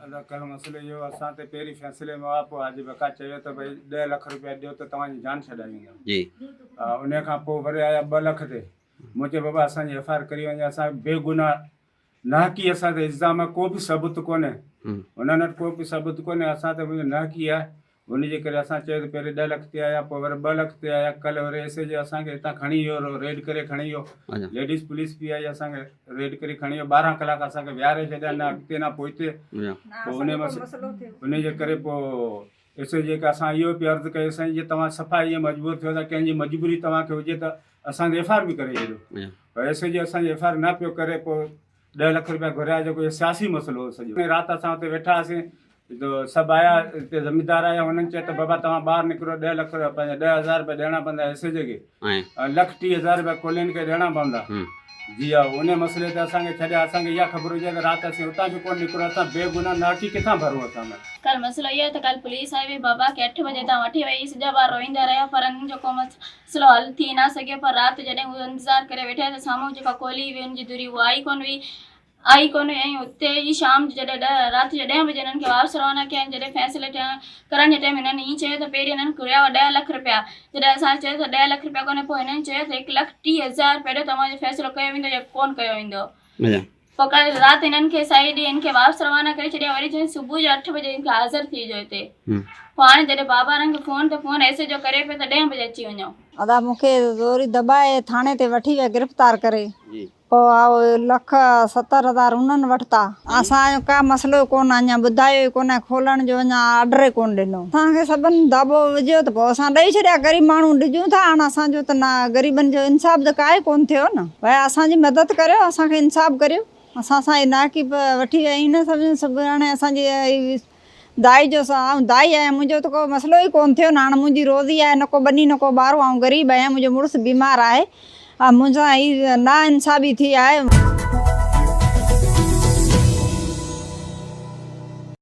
अदा कल मसलो इहो असां ते पहिरीं फ़ैसिले में आप आज बका चयो त भई 10 लाख रुपया ॾियो त तव्हांजी जान छॾाईंदा जी उन खां पोइ वरी आया 2 लाख ते मुंहिंजे बाबा असांजी एफ आई आर करी वञे असां बेगुनाह नाहकी असां ते इल्ज़ाम आहे को बि सबूत कोन्हे हुननि वटि को बि सबूत कोन्हे असां ते मुंहिंजो नाहकी आहे उनजे करे असां चयो त पहिरीं 10 लाख ते आया पोइ वरी 2 लाख ते आया कल्ह वरी एस जे असांखे हितां खणी वियो रेड करे खणी वियो लेडीज़ पुलिस बि आई असांखे रेड करे खणी वियो 12 कलाक असांखे विहारे छॾिया न अॻिते न पोइते पोइ उनजे करे पोइ एस जे के असां इहो बि अर्ज़ु कयोसीं साईं जे तव्हां सफ़ा ईअं मजबूर थियो था कंहिंजी मजबूरी तव्हांखे हुजे त असांखे एफ आई आर बि करे छॾियो पर एस जे असांजी एफ आई आर न पियो करे पोइ 10 लाख रुपया घुराया जेको सियासी मसइलो हो सॼो राति असां हुते वेठा हुआसीं तो सभु आया हिते ज़मीदार आया हुननि चयो त बाबा तव्हां ॿाहिरि निकिरो 10 लाख पंहिंजा 10,000 रुपया ॾियणा पवंदा एस जे खे 1,30,000 रुपया कोलिन खे ॾियणा पवंदा जी हा उन मसइले ते असांखे छॾिया असांखे इहा ख़बर हुजे त राति असीं हुतां बि कोन निकिरो असां बेगुनाह नाठी किथां भरूं असां कल मसलो इहो त कल पुलिस आई हुई बाबा खे 8 बजे तां वठी वई सॼा ॿार रोईंदा रहिया पर हिन जो को मसइलो हल थी न सघियो पर राति जॾहिं हू इंतज़ारु करे वेठा त साम्हूं जेका कोली हुई हुनजी धुरी उहा आई कोन ऐं उते ई शाम जॾहिं राति जो 10 बजे हिननि खे वापसि रवाना कया जॾहिं फ़ैसिले करण जे टाइम हिननि ईअं चयो त पहिरीं हिननि घुरिया हुआ 10 लाख रुपया जॾहिं असां चयो त 10 लाख रुपया कोन्हे पोइ हिननि चयो त 1,30,000 रुपया ॾियो तव्हांजो फ़ैसिलो कयो वेंदो या कोन कयो वेंदो पोइ कल राति हिननि खे साई ॾींहुं हिन खे वापसि रवाना करे छॾिया वरी चई सुबुह जो 8 बजे हिनखे हाज़िर थी जो हिते पोइ हाणे जॾहिं बाबा हिननि खे फ़ोन ते फ़ोन ऐसे जो करे पियो त 10 बजे अची वञो अदा मूंखे ज़ोरी दॿाए थाणे ते वठी विया गिरफ़्तार करे पोइ 1,70,000 उन्हनि वरिता असांजो का मसइलो कोन अञा ॿुधायो ई कोन खोलण जो अञा ऑर्डर ई कोन ॾिनो असांखे सभिनी दाबो विझियो त पोइ असां ॾेई छॾिया ग़रीब माण्हू ॾिजूं था हाणे असांजो त न ग़रीबनि जो इंसाफ़ त काहे कोन थियो न भई असांजी मदद करियो असांखे इंसाफ़ करियो असां सां नाकी वठी विया आहिनि सभु हाणे असांजी दाई जो ऐं दाई आहियां मुंहिंजो त को मसइलो ई कोन थियो न हाणे मुंहिंजी रोज़ी आहे न को ॿनी न को ॿारो ऐं ग़रीब आहियां मुंहिंजो मुड़ुसु बीमार आहे मुंहिंसां ई ना इंसाफ़ी थी आहे